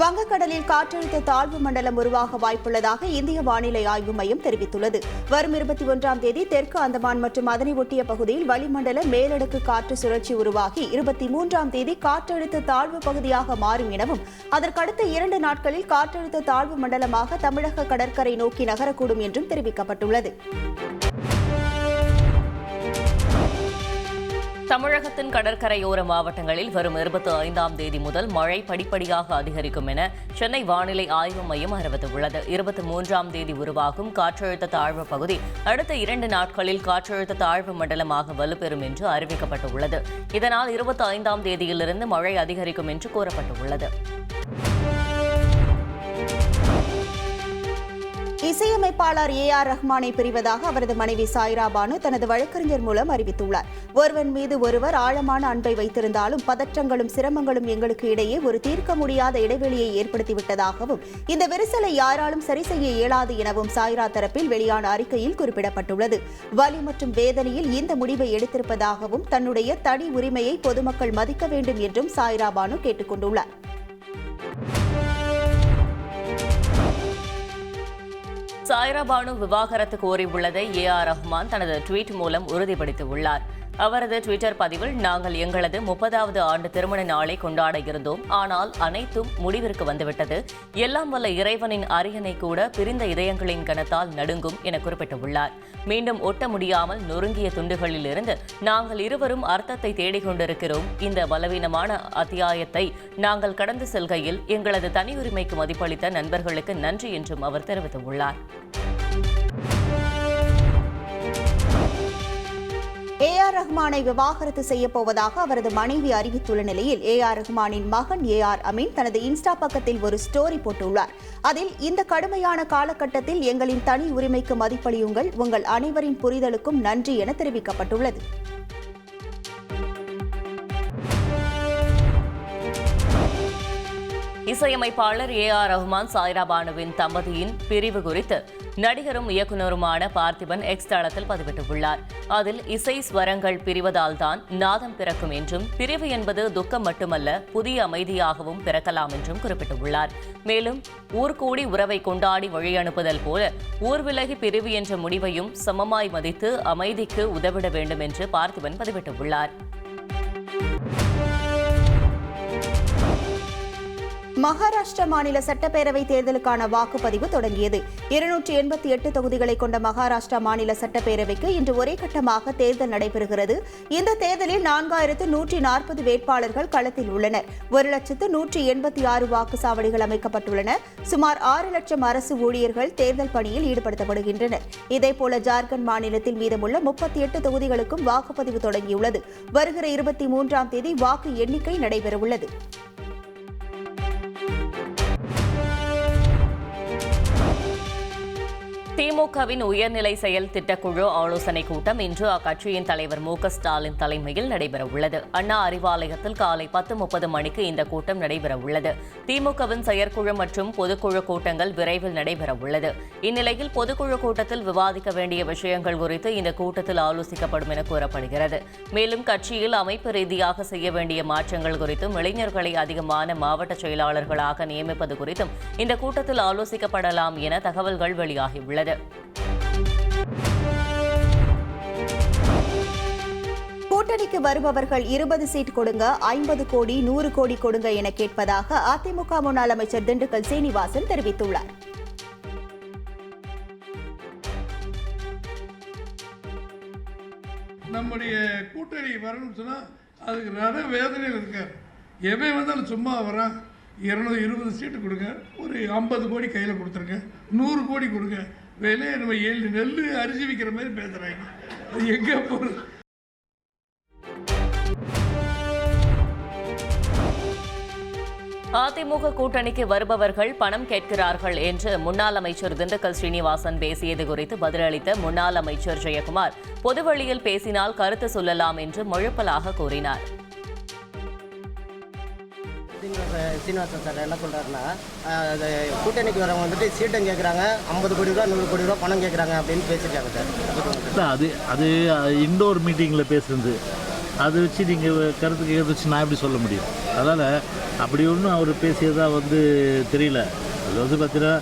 வங்கக்கடலில் காற்றழுத்த தாழ்வு மண்டலம் உருவாக வாய்ப்புள்ளதாக இந்திய வானிலை ஆய்வு மையம் தெரிவித்துள்ளது. வரும் 21ஆம் தேதி தெற்கு அந்தமான் மற்றும் அதனை ஒட்டிய பகுதியில் வளிமண்டல மேலடுக்கு காற்று சுழற்சி உருவாகி 23ஆம் தேதி காற்றழுத்த தாழ்வு பகுதியாக மாறும் எனவும் அதற்கடுத்த 2 நாட்களில் காற்றழுத்த தாழ்வு மண்டலமாக தமிழக கடற்கரை நோக்கி நகரக்கூடும் என்றும் தெரிவிக்கப்பட்டுள்ளது. தமிழகத்தின் கடற்கரையோர மாவட்டங்களில் வரும் 25ஆம் தேதி முதல் மழை படிப்படியாக அதிகரிக்கும் என சென்னை வானிலை ஆய்வு மையம் அறிவித்துள்ளது. 23ஆம் தேதி உருவாகும் காற்றழுத்த தாழ்வு பகுதி அடுத்த 2 நாட்களில் காற்றழுத்த தாழ்வு மண்டலமாக வலுப்பெறும் என்று அறிவிக்கப்பட்டுள்ளது. இதனால் 25ஆம் தேதியிலிருந்து மழை அதிகரிக்கும் என்று கூறப்பட்டுள்ளது. இசையமைப்பாளர் AR ரஹ்மானை பிரிவதாக அவரது மனைவி சாய்ரா பானு தனது வழக்கறிஞர் மூலம் அறிவித்துள்ளார். ஒருவன் மீது ஒருவர் ஆழமான அன்பை வைத்திருந்தாலும் பதற்றங்களும் சிரமங்களும் எங்களுக்கு இடையே ஒரு தீர்க்க முடியாத இடைவெளியை ஏற்படுத்திவிட்டதாகவும் இந்த விரிசலை யாராலும் சரி செய்ய இயலாது எனவும் சாய்ரா தரப்பில் வெளியான அறிக்கையில் குறிப்பிடப்பட்டுள்ளது. வலி மற்றும் வேதனையில் இந்த முடிவை எடுத்திருப்பதாகவும் தன்னுடைய தனி உரிமையை பொதுமக்கள் மதிக்க வேண்டும் என்றும் சாய்ரா பானு கேட்டுக் கொண்டுள்ளார். சாய்ரா பானு விவாகரத்து கோரியுள்ளதை AR ரஹ்மான் தனது ட்வீட் மூலம் உறுதிப்படுத்தியுள்ளார். அவரது ட்விட்டர் பதிவில், நாங்கள் எங்களது 30வது ஆண்டு திருமண நாளை கொண்டாட இருந்தோம். ஆனால் அனைத்தும் முடிவிற்கு வந்துவிட்டது. எல்லாம் வல்ல இறைவனின் அரியணை கூட பிரிந்த இதயங்களின் கனத்தால் நடுங்கும் என குறிப்பிட்டுள்ளார். மீண்டும் ஒட்ட முடியாமல் நொறுங்கிய துண்டுகளில் இருந்து நாங்கள் இருவரும் அர்த்தத்தை தேடிக்கொண்டிருக்கிறோம். இந்த பலவீனமான அத்தியாயத்தை நாங்கள் கடந்து செல்கையில் எங்களது தனியுரிமைக்கு மதிப்பளித்த நண்பர்களுக்கு நன்றி என்றும் அவர் தெரிவித்துள்ளார். AR ரஹ்மானை விவாகரத்து செய்யப்போவதாக அவரது மனைவி அறிவித்துள்ள நிலையில் AR ரஹ்மானின் மகன் AR அமீன் தனது இன்ஸ்டா பக்கத்தில் ஒரு ஸ்டோரி போட்டுள்ளார். அதில், இந்த கடுமையான காலகட்டத்தில் எங்களின் தனி உரிமைக்கு மதிப்பளியுங்கள், உங்கள் அனைவரின் புரிதலுக்கும் நன்றி என தெரிவிக்கப்பட்டுள்ளது. இசையமைப்பாளர் AR ரஹ்மான் சாய்ரா பானுவின் தம்பதியின் பிரிவு குறித்து நடிகரும் இயக்குநருமான பார்த்திபன் எக்ஸ் தளத்தில் பதிவிட்டுள்ளார். அதில், இசை ஸ்வரங்கள் பிரிவதால் தான் நாதம் பிறக்கும் என்றும் பிரிவு என்பது துக்கம் மட்டுமல்ல, புதிய அமைதியாகவும் பிறக்கலாம் என்றும் குறிப்பிட்டுள்ளார். மேலும், ஊர்கூடி உறவை கொண்டாடி வழி அனுப்புதல் போல ஊர் விலகி பிரிவு என்ற முடிவையும் சமமாய் மதித்து அமைதிக்கு உதவிட வேண்டும் என்று பார்த்திபன் பதிவிட்டுள்ளார். மகாராஷ்டிர மாநில சட்டப்பேரவை தேர்தலுக்கான வாக்குப்பதிவு தொடங்கியது. 288 தொகுதிகளை கொண்ட மகாராஷ்டிரா மாநில சட்டப்பேரவைக்கு இன்று ஒரே கட்டமாக தேர்தல் நடைபெறுகிறது. இந்த தேர்தலில் 4140 வேட்பாளர்கள் களத்தில் உள்ளனர். 1,186 வாக்குச்சாவடிகள் அமைக்கப்பட்டுள்ளன. சுமார் 6 லட்சம் அரசு ஊழியர்கள் தேர்தல் பணியில் ஈடுபடுத்தப்படுகின்றனர். இதேபோல ஜார்க்கண்ட் மாநிலத்தில் மீதமுள்ள 38 தொகுதிகளுக்கும் வாக்குப்பதிவு தொடங்கியுள்ளது. வருகிற 23ஆம் தேதி வாக்கு எண்ணிக்கை நடைபெறவுள்ளது. திமுகவின் உயர்நிலை செயல் திட்டக்குழு ஆலோசனைக் கூட்டம் இன்று அக்கட்சியின் தலைவர் MK ஸ்டாலின் தலைமையில் நடைபெறவுள்ளது. அண்ணா அறிவாலயத்தில் காலை 10:30 மணிக்கு இந்த கூட்டம் நடைபெறவுள்ளது. திமுகவின் செயற்குழு மற்றும் பொதுக்குழு கூட்டங்கள் விரைவில் நடைபெறவுள்ளது. இந்நிலையில் பொதுக்குழு கூட்டத்தில் விவாதிக்க வேண்டிய விஷயங்கள் குறித்து இந்த கூட்டத்தில் ஆலோசிக்கப்படும் என கூறப்படுகிறது. மேலும் கட்சியில் அமைப்பு ரீதியாக செய்ய வேண்டிய மாற்றங்கள் குறித்தும் இளைஞர்களை அதிகமான மாவட்ட செயலாளர்களாக நியமிப்பது குறித்தும் இந்த கூட்டத்தில் ஆலோசிக்கப்படலாம் என தகவல்கள் வெளியாகியுள்ளது. கூட்டணிக்கு வருபவர்கள் 20 சீட் கொடுங்க, 50 கோடி 100 கோடி கொடுங்க என கேட்பதாக அதிமுக முன்னாள் அமைச்சர் திண்டுக்கல் சீனிவாசன் தெரிவித்துள்ளார். நம்முடைய கூட்டணி வரணும்னு சொன்னா அதுக்கு நிறைய வேதனையில் இருக்கார். எவன் வந்தாலும் சும்மா வரான். 220 சீட்டு கொடுங்க, ஒரு 50 கோடி கையில் கொடுத்துருங்க, 100 கோடி கொடுங்க, வேலையை நம்ம 7 நெல் அரிசி விற்கிற மாதிரி பேசுகிறாங்க. அது எங்கே போகிறது? அதிமுக கூட்டணிக்கு வருபவர்கள் பணம் கேட்கிறார்கள் என்று முன்னாள் அமைச்சர் திண்டுக்கல் ஸ்ரீனிவாசன் பேசியது குறித்து பதிலளித்த முன்னாள் அமைச்சர் ஜெயக்குமார், பொதுவெளியில் பேசினால் கருத்து சொல்லலாம் என்று முழுப்பலாக கூறினார். சீனிவாசன் சார் என்ன சொல்கிறாருன்னா, கூட்டணிக்கு வரவங்க வந்துட்டு சீட்டம் கேட்குறாங்க, 50 கோடி ரூபா 100 கோடி ரூபா பணம் கேட்குறாங்க அப்படின்னு பேசியிருக்காங்க சார். அது இண்டோர் மீட்டிங்கில் பேசுறது. அதை வச்சு நீங்கள் கருத்து கேட்க வச்சு நான் எப்படி சொல்ல முடியும்? அதனால் அப்படி ஒன்றும் அவர் பேசியதாக வந்து தெரியல. அது வந்து பார்த்தீங்கன்னா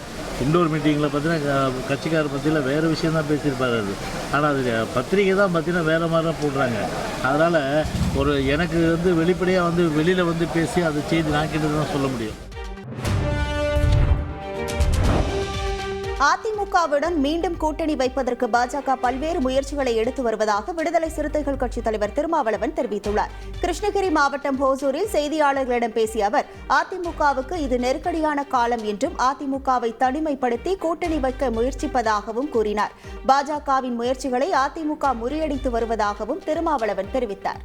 இண்டோர் மீட்டிங்கில் பார்த்தீங்கன்னா கட்சிக்காரர் பற்றியில் வேறு விஷயம் தான் பேசியிருப்பார் அது. ஆனால் அது பத்திரிக்கை தான் பார்த்தீங்கன்னா வேறு மாதிரி தான் போடுறாங்க. அதனால் எனக்கு வந்து வெளிப்படையாக வந்து வெளியில் வந்து பேசி அது செய்தி நான் கேட்டு தான் சொல்ல முடியும். அதிமுகவுடன் மீண்டும் கூட்டணி வைப்பதற்கு பாஜக பல்வேறு முயற்சிகளை எடுத்து வருவதாக விடுதலை சிறுத்தைகள் கட்சித் தலைவர் திருமாவளவன் தெரிவித்துள்ளார். கிருஷ்ணகிரி மாவட்டம் ஹோசூரில் செய்தியாளர்களிடம் பேசிய அவர், அதிமுகவுக்கு இது நெருக்கடியான காலம் என்றும் அதிமுகவை தனிமைப்படுத்தி கூட்டணி வைக்க முயற்சிப்பதாகவும் கூறினார். பாஜகவின் முயற்சிகளை அதிமுக முறியடித்து வருவதாகவும் திருமாவளவன் தெரிவித்தார்.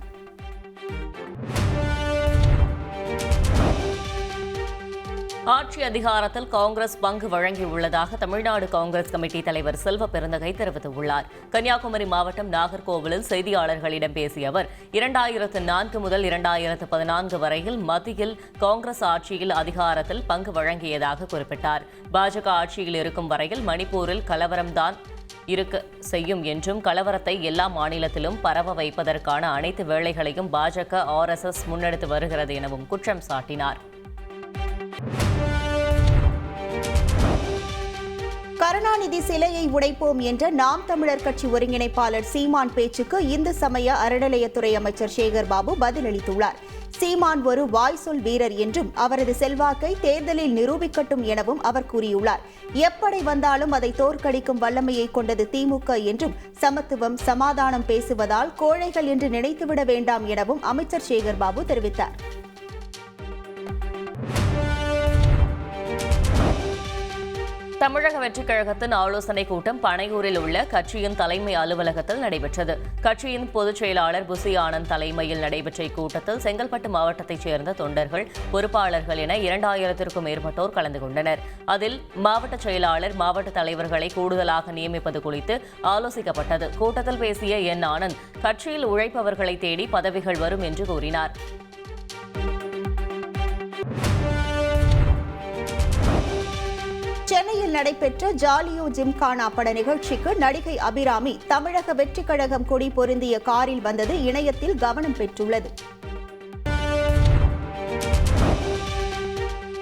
ஆட்சி அதிகாரத்தில் காங்கிரஸ் பங்கு வழங்கியுள்ளதாக தமிழ்நாடு காங்கிரஸ் கமிட்டி தலைவர் செல்வ பெருந்தகை தெரிவித்துள்ளார். கன்னியாகுமரி மாவட்டம் நாகர்கோவிலில் செய்தியாளர்களிடம் பேசிய அவர், 2004 முதல் 2014 வரையில் மத்தியில் காங்கிரஸ் ஆட்சியில் அதிகாரத்தில் பங்கு வழங்கியதாக குறிப்பிட்டார். பாஜக ஆட்சியில் இருக்கும் வரையில் மணிப்பூரில் கலவரம்தான் இருக்க செய்யும் என்றும், கலவரத்தை எல்லா மாநிலத்திலும் பரவ வைப்பதற்கான அனைத்து வேலைகளையும் பாஜக RSS முன்னெடுத்து வருகிறது எனவும் குற்றம் சாட்டினார். கருணாநிதி சிலையை உடைப்போம் என்ற நாம் தமிழர் கட்சி ஒருங்கிணைப்பாளர் சீமான் பேச்சுக்கு இந்து சமய அறநிலையத்துறை அமைச்சர் சேகர் பாபு பதிலளித்துள்ளார். சீமான் ஒரு வாய்சொல் வீரர் என்றும் அவரது செல்வாக்கை தேர்தலில் நிரூபிக்கட்டும் எனவும் அவர் கூறியுள்ளார். எப்படை வந்தாலும் அதை தோற்கடிக்கும் வல்லமையை கொண்டது திமுக என்றும், சமத்துவம் சமாதானம் பேசுவதால் கோழைகள் என்று நினைத்துவிட வேண்டாம் எனவும் அமைச்சர் சேகர் பாபு தெரிவித்தார். தமிழக வெற்றிக் கழகத்தின் ஆலோசனைக் கூட்டம் பனையூரில் உள்ள கட்சியின் தலைமை அலுவலகத்தில் நடைபெற்றது. கட்சியின் பொதுச் செயலாளர் புசி ஆனந்த் தலைமையில் நடைபெற்ற இக்கூட்டத்தில் செங்கல்பட்டு மாவட்டத்தைச் சேர்ந்த தொண்டர்கள், பொறுப்பாளர்கள் என 2000க்கும் மேற்பட்டோர் கலந்து கொண்டனர். அதில் மாவட்ட செயலாளர், மாவட்ட தலைவர்களை கூடுதலாக நியமிப்பது குறித்து ஆலோசிக்கப்பட்டது. கூட்டத்தில் பேசிய ஆனந்த், கட்சியில் உழைப்பவர்களை தேடி பதவிகள் வரும் என்று கூறினார். சென்னையில் நடைபெற்ற ஜாலியோ ஜிம்கானா பட நிகழ்ச்சிக்கு நடிகை அபிராமி தமிழக வெற்றிக் கழகம் கொடி பொருந்திய காரில் வந்தது இணையத்தில் கவனம் பெற்றுள்ளது.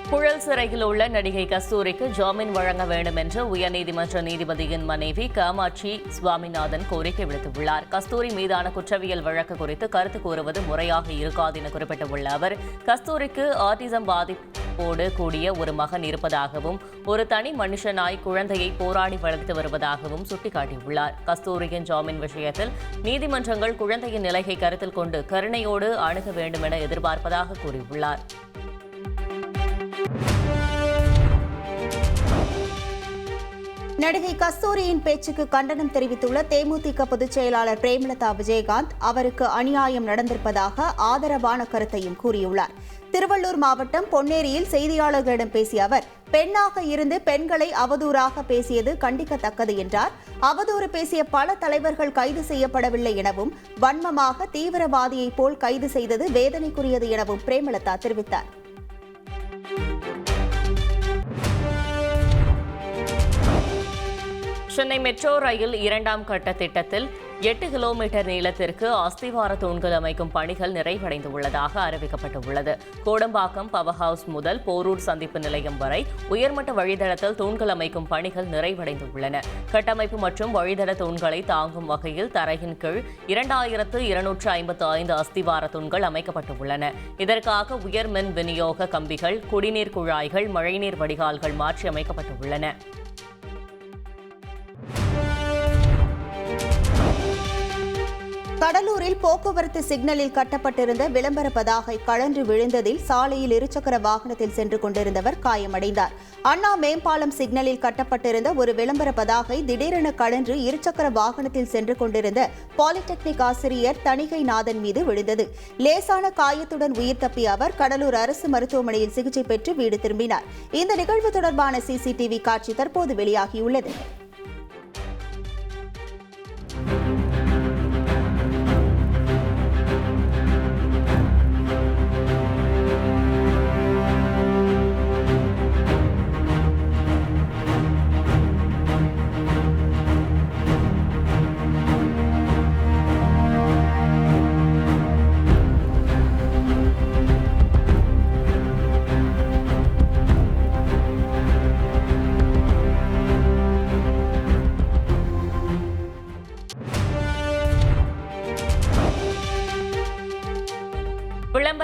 புழல் சிறையில் உள்ள நடிகை கஸ்தூரிக்கு ஜாமீன் வழங்க வேண்டும் என்று உயர்நீதிமன்ற நீதிபதியின் மனைவி காமாட்சி சுவாமிநாதன் கோரிக்கை விடுத்துள்ளார். கஸ்தூரி மீதான குற்றவியல் வழக்கு குறித்து கருத்து கூறுவது முறையாக இருக்காது என குறிப்பிட்டுள்ள அவர், கஸ்தூரிக்கு ஆட்டிசம் பாதிப்போடு கூடிய ஒரு மகன் இருப்பதாகவும், ஒரு தனி மனுஷனாய் குழந்தையை போராடி வளர்த்து வருவதாகவும் சுட்டிக்காட்டியுள்ளார். கஸ்தூரியின் ஜாமீன் விஷயத்தில் நீதிமன்றங்கள் குழந்தையின் நிலையை கருத்தில் கொண்டு கருணையோடு அணுக வேண்டும் என எதிர்பார்ப்பதாக கூறியுள்ளார். நடிகை கஸ்தூரியின் பேச்சுக்கு கண்டனம் தெரிவித்துள்ள தேமுதிக பொதுச் செயலாளர் பிரேமலதா விஜயகாந்த், அவருக்கு அநியாயம் நடந்திருப்பதாக ஆதரவான கருத்தையும் கூறியுள்ளார். திருவள்ளூர் மாவட்டம் பொன்னேரியில் செய்தியாளர்களிடம் பேசிய அவர், பெண்ணாக இருந்து பெண்களை அவதூறாக பேசியது கண்டிக்கத்தக்கது என்றார். அவதூறு பேசிய பல தலைவர்கள் கைது செய்யப்படவில்லை எனவும், வன்மமாக தீவிரவாதியைப் போல் கைது செய்தது வேதனைக்குரியது எனவும் பிரேமலதா தெரிவித்தார். சென்னை மெட்ரோ ரயில் 2ஆம் கட்ட திட்டத்தில் 8 கிலோமீட்டர் நீளத்திற்கு அஸ்திவார தூண்கள் அமைக்கும் பணிகள் நிறைவடைந்துள்ளதாக அறிவிக்கப்பட்டுள்ளது. கோடம்பாக்கம் பவர் ஹவுஸ் முதல் போரூர் சந்திப்பு நிலையம் வரை உயர்மட்ட வழித்தடத்தில் தூண்கள் அமைக்கும் பணிகள் நிறைவடைந்துள்ளன. கட்டமைப்பு மற்றும் வழித்தட தூண்களை தாங்கும் வகையில் தரையின் கீழ் 2255 அஸ்திவார தூண்கள் அமைக்கப்பட்டுள்ளன. இதற்காக உயர் மின் விநியோக கம்பிகள், குடிநீர் குழாய்கள், மழைநீர் வடிகால்கள் மாற்றி அமைக்கப்பட்டுள்ளன. கடலூரில் போக்குவரத்து சிக்னலில் கட்டப்பட்டிருந்த விளம்பர பதாகை கழன்று விழுந்ததில் சாலையில் இருசக்கர வாகனத்தில் சென்று கொண்டிருந்தவர் காயமடைந்தார். அண்ணா மேம்பாலம் சிக்னலில் கட்டப்பட்டிருந்த ஒரு விளம்பர பதாகை திடீரென கழன்று இருசக்கர வாகனத்தில் சென்று கொண்டிருந்த பாலிடெக்னிக் ஆசிரியர் தணிகைநாதன் மீது விழுந்தது. லேசான காயத்துடன் உயிர் தப்பிய அவர் கடலூர் அரசு மருத்துவமனையில் சிகிச்சை பெற்று வீடு திரும்பினார். இந்த நிகழ்வு தொடர்பான CCTV காட்சி தற்போது வெளியாகியுள்ளது.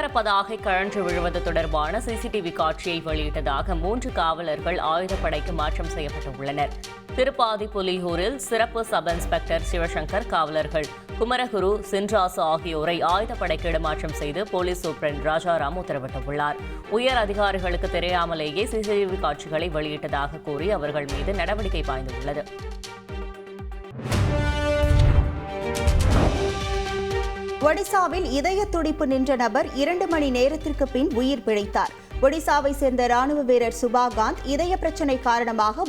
விளம்பர பதாகை கழன்று விழுவது தொடர்பான சிசிடிவி காட்சியை வெளியிட்டதாக 3 காவலர்கள் ஆயுதப்படைக்கு மாற்றம் செய்யப்பட்டுள்ளனர். திருப்பாதி புலியூரில் சிறப்பு சப் இன்ஸ்பெக்டர் சிவசங்கர் காவலர்கள் குமரகுரு சின்ராசு ஆகியோரை ஆயுதப்படைக்கு இடமாற்றம் செய்து போலீஸ் சூப்பரண்ட் ராஜாராம் உத்தரவிட்டுள்ளார். உயர் அதிகாரிகளுக்கு தெரியாமலேயே சிசிடிவி காட்சிகளை வெளியிட்டதாக கூறி அவர்கள் மீது நடவடிக்கை பாய்ந்துள்ளது. ஒடிசாவில் இதய துடிப்பு நின்ற நபர் 2 மணி நேரத்திற்கு பின் உயிர் பிழைத்தார். ஒடிசாவை சேர்ந்த ராணுவ வீரர் சுபாகாந்த் இதய பிரச்சினை காரணமாக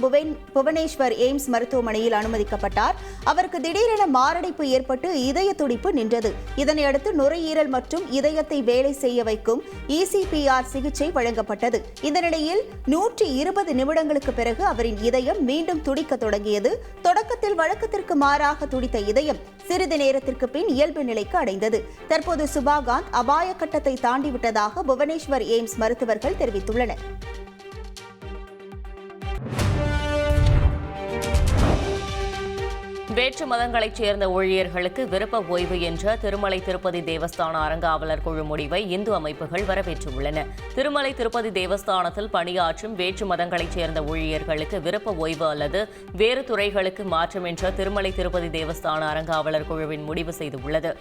புவனேஸ்வர் எய்ம்ஸ் மருத்துவமனையில் அனுமதிக்கப்பட்டார். அவருக்கு திடீரென மாரடைப்பு ஏற்பட்டு இதய துடிப்பு நின்றது. இதனையடுத்து நுரையீரல் மற்றும் இதயத்தை வேலை செய்ய வைக்கும் ECPR சிகிச்சை வழங்கப்பட்டது. இந்த நிலையில் 120 நிமிடங்களுக்கு பிறகு அவரின் இதயம் மீண்டும் துடிக்க தொடங்கியது. தொடக்கத்தில் வழக்கத்திற்கு மாறாக துடித்த இதயம் சிறிது நேரத்திற்கு பின் இயல்பு நிலைக்கு அடைந்தது. தற்போது சுபாகாந்த் அபாய கட்டத்தை தாண்டிவிட்டதாக புவனேஸ்வர் எய்ம்ஸ் மருத்துவர்கள் தெரிவித்துள்ளனர். வேற்று மதங்களைச் சேர்ந்த ஊழியர்களுக்கு விருப்ப ஓய்வு என்ற திருமலை திருப்பதி தேவஸ்தான அறங்காவலர் குழு முடிவை இந்து அமைப்புகள் வரவேற்றுள்ளன. திருமலை திருப்பதி தேவஸ்தானத்தில் பணியாற்றும் வேற்று மதங்களைச் சேர்ந்த ஊழியர்களுக்கு விருப்ப ஓய்வு அல்லது வேறு துறைகளுக்கு மாற்றம் என்ற திருமலை திருப்பதி தேவஸ்தான அறங்காவலர் குழுவின் முடிவு செய்துள்ளது.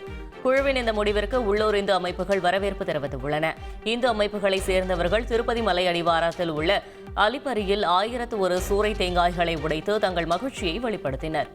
குழுவின் இந்த முடிவிற்கு உள்ளூர் இந்து அமைப்புகள் வரவேற்பு தெரிவித்துள்ளன. இந்து அமைப்புகளை சேர்ந்தவர்கள் திருப்பதி மலை அடிவாரத்தில் உள்ள அலிப்பரியில் 1001 சூறை தேங்காய்களை உடைத்து தங்கள் மகிழ்ச்சியை வெளிப்படுத்தினர்.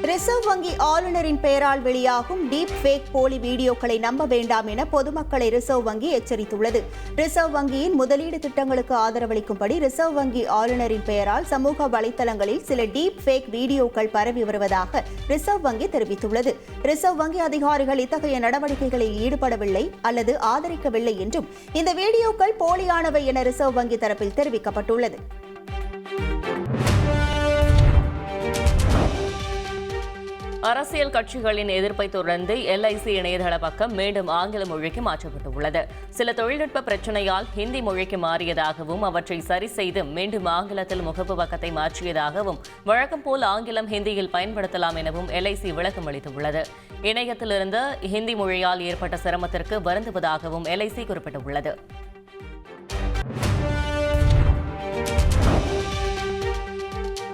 ரிசர்வ் வங்கி ஆளுநரின் பெயரால் வெளியாகும் டீப் ஃபேக் போலி வீடியோக்களை நம்ப வேண்டாம் என பொதுமக்களை ரிசர்வ் வங்கி எச்சரித்துள்ளது. ரிசர்வ் வங்கியின் முதலீடு திட்டங்களுக்கு ஆதரவளிக்கும்படி ரிசர்வ் வங்கி ஆளுநரின் பெயரால் சமூக வலைதளங்களில் சில டீப் ஃபேக் வீடியோக்கள் பரவி வருவதாக ரிசர்வ் வங்கி தெரிவித்துள்ளது. ரிசர்வ் வங்கி அதிகாரிகள் இத்தகைய நடவடிக்கைகளில் ஈடுபடவில்லை அல்லது ஆதரிக்கவில்லை என்றும் இந்த வீடியோக்கள் போலியானவை என ரிசர்வ் வங்கி தரப்பில் தெரிவிக்கப்பட்டுள்ளது. அரசியல் கட்சிகளின் எதிர்ப்பை தொடர்ந்து LIC இணையதள பக்கம் மீண்டும் ஆங்கில மொழிக்கு மாற்றப்பட்டுள்ளது. சில தொழில்நுட்ப பிரச்சினையால் ஹிந்தி மொழிக்கு மாறியதாகவும் அவற்றை சரி செய்து மீண்டும் ஆங்கிலத்தில் முகப்பு பக்கத்தை மாற்றியதாகவும் வழக்கம் போல் ஆங்கிலம் ஹிந்தியில் பயன்படுத்தலாம் எனவும் LIC விளக்கம் அளித்துள்ளது. இணையத்திலிருந்து ஹிந்தி மொழியால் ஏற்பட்ட சிரமத்திற்கு வருந்துவதாகவும் LIC குறிப்பிட்டுள்ளது.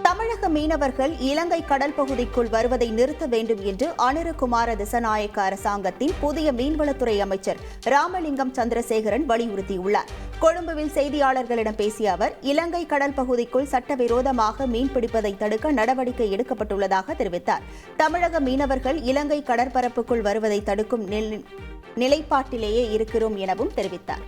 தமிழக மீனவர்கள் இலங்கை கடல் பகுதிக்குள் வருவதை நிறுத்த வேண்டும் என்று அனுரகுமார திசநாயக்க அரசாங்கத்தின் புதிய மீன்வளத்துறை அமைச்சர் ராமலிங்கம் சந்திரசேகரன் வலியுறுத்தியுள்ளார். கொழும்புவில் செய்தியாளர்களிடம் பேசிய அவர், இலங்கை கடல் பகுதிக்குள் சட்டவிரோதமாக மீன்பிடிப்பதை தடுக்க நடவடிக்கை எடுக்கப்பட்டுள்ளதாக தெரிவித்தார். தமிழக மீனவர்கள் இலங்கை கடற்பரப்புக்குள் வருவதை தடுக்கும் நிலைப்பாட்டிலேயே இருக்கிறோம் எனவும் தெரிவித்தார்.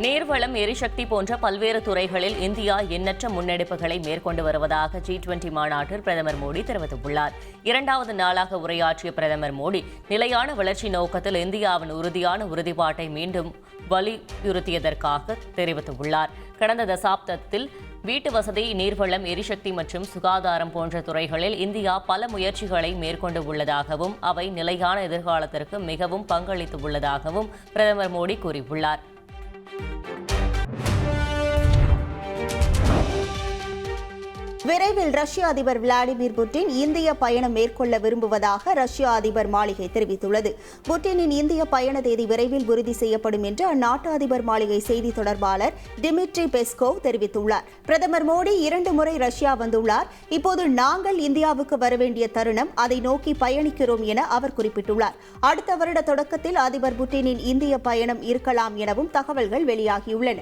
நீர்வளம், எரிசக்தி போன்ற பல்வேறு துறைகளில் இந்தியா எண்ணற்ற முன்னெடுப்புகளை மேற்கொண்டு வருவதாக G20 மாநாட்டில் பிரதமர் மோடி தெரிவித்துள்ளார். 2வது நாளாக உரையாற்றிய பிரதமர் மோடி, நிலையான வளர்ச்சி நோக்கத்தில் இந்தியாவின் உறுதியான உறுதிப்பாட்டை மீண்டும் வலியுறுத்தியதற்காக தெரிவித்துள்ளார். கடந்த தசாப்தத்தில் வீட்டு வசதி, நீர்வளம், எரிசக்தி மற்றும் சுகாதாரம் போன்ற துறைகளில் இந்தியா பல முயற்சிகளை மேற்கொண்டு உள்ளதாகவும் அவை நிலையான எதிர்காலத்திற்கு மிகவும் பங்களித்துள்ளதாகவும் பிரதமர் மோடி கூறியுள்ளார். விரைவில் ரஷ்ய அதிபர் விளாடிமிர் புட்டின் இந்திய பயணம் மேற்கொள்ள விரும்புவதாக ரஷ்ய அதிபர் மாளிகை தெரிவித்துள்ளது. புட்டினின் இந்திய பயண தேதி விரைவில் உறுதி செய்யப்படும் என்று அந்நாட்டு அதிபர் மாளிகை செய்தி தொடர்பாளர் டிமிட்ரி பெஸ்கோவ் தெரிவித்துள்ளார். பிரதமர் மோடி 2 முறை ரஷ்யா வந்துள்ளார். இப்போது நாங்கள் இந்தியாவுக்கு வரவேண்டிய தருணம், அதை நோக்கி பயணிக்கிறோம் என அவர் குறிப்பிட்டுள்ளார். அடுத்த வருட தொடக்கத்தில் அதிபர் புட்டினின் இந்திய பயணம் இருக்கலாம் எனவும் தகவல்கள் வெளியாகியுள்ளன.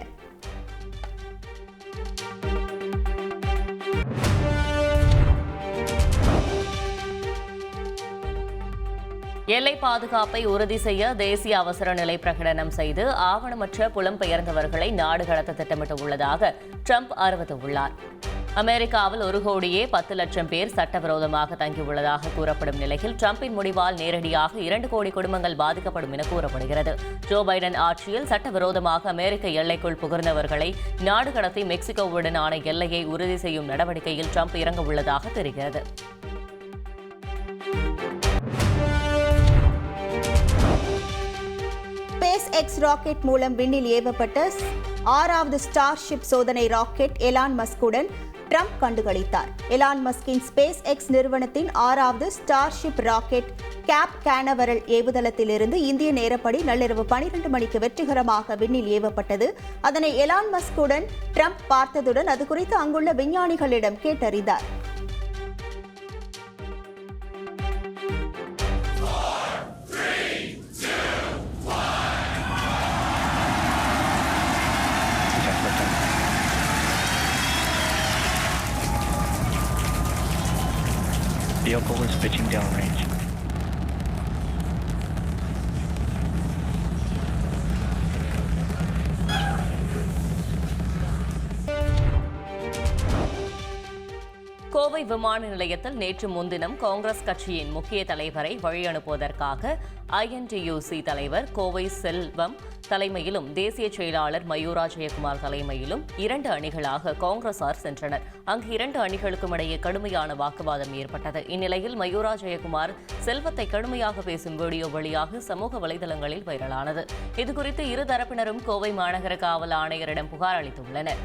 எல்லை பாதுகாப்பை உறுதி செய்ய தேசிய அவசர நிலை பிரகடனம் செய்து ஆவணமற்ற புலம்பெயர்ந்தவர்களை நாடு கடத்த திட்டமிட்டுள்ளதாக ட்ரம்ப் அறிவித்துள்ளார். அமெரிக்காவில் 1,10,00,000 பேர் சட்டவிரோதமாக தங்கியுள்ளதாக கூறப்படும் நிலையில் ட்ரம்பின் முடிவால் நேரடியாக 2 கோடி குடும்பங்கள் பாதிக்கப்படும் என கூறப்படுகிறது. ஜோ பைடன் ஆட்சியில் சட்டவிரோதமாக அமெரிக்க எல்லைக்குள் புகுந்தவர்களை நாடு கடத்தி மெக்சிகோவுடனான எல்லையை உறுதி செய்யும் நடவடிக்கையில் ட்ரம்ப் இறங்கவுள்ளதாக தெரிகிறது. SpaceX ராக்கெட் மூலம் விண்ணில் ஏவப்பட்ட 6வது ஸ்டார்ஷிப் சோதனை ராக்கெட் எலான் மஸ்குடன் ட்ரம்ப் கண்டுகளித்தார். எலான் மஸ்கின் ஸ்பேஸ் எக்ஸ் நிறுவனத்தின் 6வது ஸ்டார்ஷிப் ராக்கெட் கேப் கேனவரல் ஏவுதளத்திலிருந்து இந்திய நேரப்படி நள்ளிரவு 12 மணிக்கு வெற்றிகரமாக விண்ணில் ஏவப்பட்டது. அதனை எலான் மஸ்குடன் ட்ரம்ப் பார்த்ததுடன் அது குறித்து அங்குள்ள விஞ்ஞானிகளிடம் கேட்டறிந்தார். Vehicle is pitching downrange. Kovai விமான நிலையத்தில் நேற்று முன்தினம் காங்கிரஸ் கட்சியின் முக்கிய தலைவரை வழியனுப்புவதற்காக INTUC தலைவர் கோவை செல்வம் தலைமையிலும் தேசிய செயலாளர் மயூரா ஜெயக்குமார் தலைமையிலும் 2 அணிகளாக காங்கிரசார் சென்றனர். அங்கு 2 அணிகளுக்கும் இடையே கடுமையான வாக்குவாதம் ஏற்பட்டது. இந்நிலையில் மயூரா ஜெயக்குமார் செல்வத்தை கடுமையாக பேசும் வீடியோ வெளியாக சமூக வலைதளங்களில் வைரலானது. இதுகுறித்து இரு தரப்பினரும் கோவை மாநகர காவல் ஆணையரிடம் புகார் அளித்துள்ளனர்.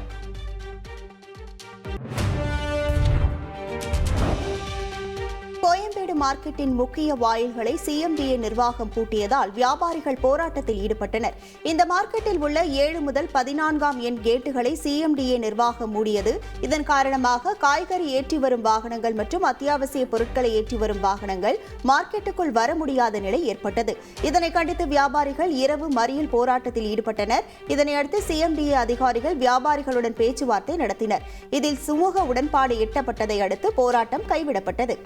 கோயம்பேடு மார்க்கெட்டின் முக்கிய வாயில்களை CMDA நிர்வாகம் பூட்டியதால் வியாபாரிகள் போராட்டத்தில் ஈடுபட்டனர். இந்த மார்க்கெட்டில் உள்ள 7 முதல் 14ஆம் எண் கேட்டுகளை CMDA நிர்வாகம் மூடியது. இதன் காரணமாக காய்கறி ஏற்றி வரும் வாகனங்கள் மற்றும் அத்தியாவசிய பொருட்களை ஏற்றி வரும் வாகனங்கள் மார்க்கெட்டுக்குள் வர முடியாத நிலை ஏற்பட்டது. இதனை கண்டித்து வியாபாரிகள் இரவு மறியல் போராட்டத்தில் ஈடுபட்டனர். இதனையடுத்து CMDA அதிகாரிகள் வியாபாரிகளுடன் பேச்சுவார்த்தை நடத்தினர். இதில் சுமூக உடன்பாடு எட்டப்பட்டதை அடுத்து போராட்டம் கைவிடப்பட்டது.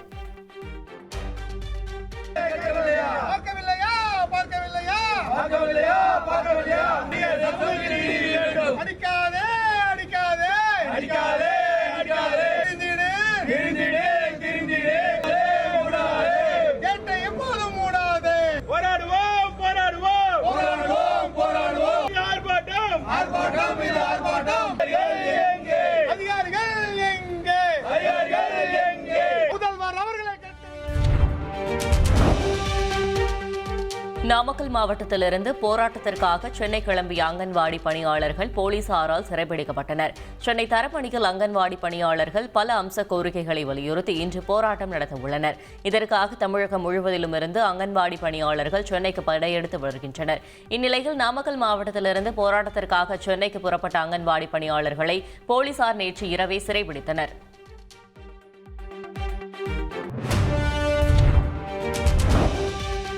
நாமக்கல் மாவட்டத்திலிருந்து போராட்டத்திற்காக சென்னை கிளம்பிய அங்கன்வாடி பணியாளர்கள் போலீசாரால் சிறைபிடிக்கப்பட்டனர். சென்னை தரப்பணியில் அங்கன்வாடி பணியாளர்கள் பல அம்ச கோரிக்கைகளை வலியுறுத்தி இன்று போராட்டம் நடத்தவுள்ளனர். இதற்காக தமிழகம் முழுவதிலும் இருந்து அங்கன்வாடி பணியாளர்கள் சென்னைக்கு படையெடுத்து வருகின்றனர். இந்நிலையில் நாமக்கல் மாவட்டத்திலிருந்து போராட்டத்திற்காக சென்னைக்கு புறப்பட்ட அங்கன்வாடி பணியாளர்களை போலீசார் நேற்று இரவே சிறைபிடித்தனர்.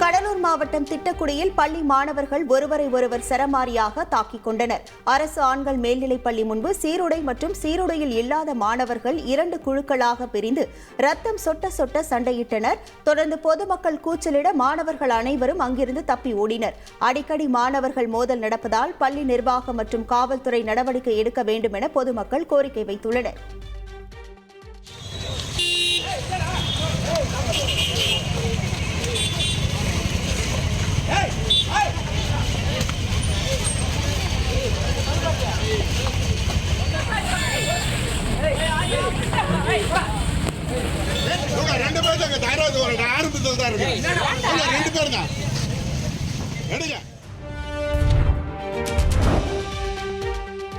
கடலூர் மாவட்டம் திட்டக்குடியில் பள்ளி மாணவர்கள் ஒருவரை ஒருவர் சரமாரியாக தாக்கிக் கொண்டனர். அரசு ஆண்கள் மேல்நிலைப்பள்ளி முன்பு சீருடை மற்றும் சீருடையில் இல்லாத மாணவர்கள் 2 குழுக்களாக பிரிந்து ரத்தம் சொட்ட சொட்ட சண்டையிட்டனர். தொடர்ந்து பொதுமக்கள் கூச்சலிட மாணவர்கள் அனைவரும் அங்கிருந்து தப்பி ஓடினர். அடிக்கடி மாணவர்கள் மோதல் நடப்பதால் பள்ளி நிர்வாகம் மற்றும் காவல்துறை நடவடிக்கை எடுக்க வேண்டும் என பொதுமக்கள் கோரிக்கை வைத்துள்ளனர்.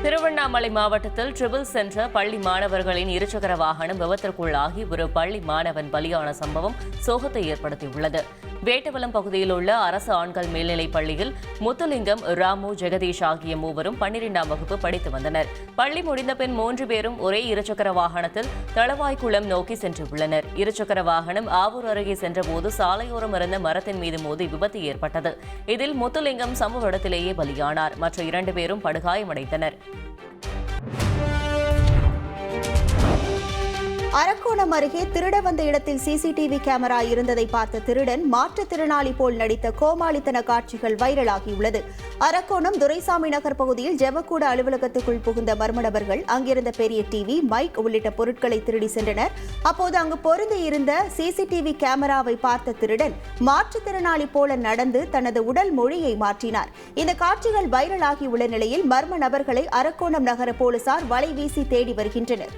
திருவண்ணாமலை மாவட்டத்தில் ட்ரிபிள் சென்ற பள்ளி மாணவர்களின் இருசக்கர வாகனம் விபத்திற்குள்ளாகி ஒரு பள்ளி மாணவன் பலியான சம்பவம் சோகத்தை ஏற்படுத்தியுள்ளது. வேட்டவலம் பகுதியில் உள்ள அரசு ஆண்கள் மேல்நிலைப் பள்ளியில் முத்துலிங்கம், ராமு, ஜெகதீஷ் ஆகிய மூவரும் 12ஆம் வகுப்பு படித்து வந்தனர். பள்ளி முடிந்த பின் 3 பேரும் ஒரே இருசக்கர வாகனத்தில் தளவாய்க்குளம் நோக்கி சென்றுள்ளனர். இருசக்கர வாகனம் ஆவூர் அருகே சென்றபோது சாலையோரம் இருந்த மரத்தின் மீது மோதி விபத்து ஏற்பட்டது. இதில் முத்துலிங்கம் சம்பவ இடத்திலேயே பலியானார். மற்ற 2 பேரும் படுகாயமடைந்தனர். அரக்கோணம் அருகே திருட வந்த இடத்தில் CCTV கேமரா இருந்ததை பார்த்த திருடன் மாற்றுத்திறனாளி போல் நடித்த கோமாளித்தன காட்சிகள் வைரலாகியுள்ளது. அரக்கோணம் துரைசாமி நகர் பகுதியில் ஜெபக்கூட அலுவலகத்துக்குள் புகுந்த மர்ம நபர்கள் அங்கிருந்த பெரிய டிவி, மைக் உள்ளிட்ட பொருட்களை திருடி சென்றனர். அப்போது அங்கு பொருந்தி இருந்த CCTV கேமராவை பார்த்த திருடன் மாற்றுத்திறனாளி போல நடந்து தனது உடல் மொழியை மாற்றினார். இந்த காட்சிகள் வைரலாகியுள்ள நிலையில் மர்ம நபர்களை அரக்கோணம் நகர போலீசார் வலைவீசி தேடி வருகின்றனர்.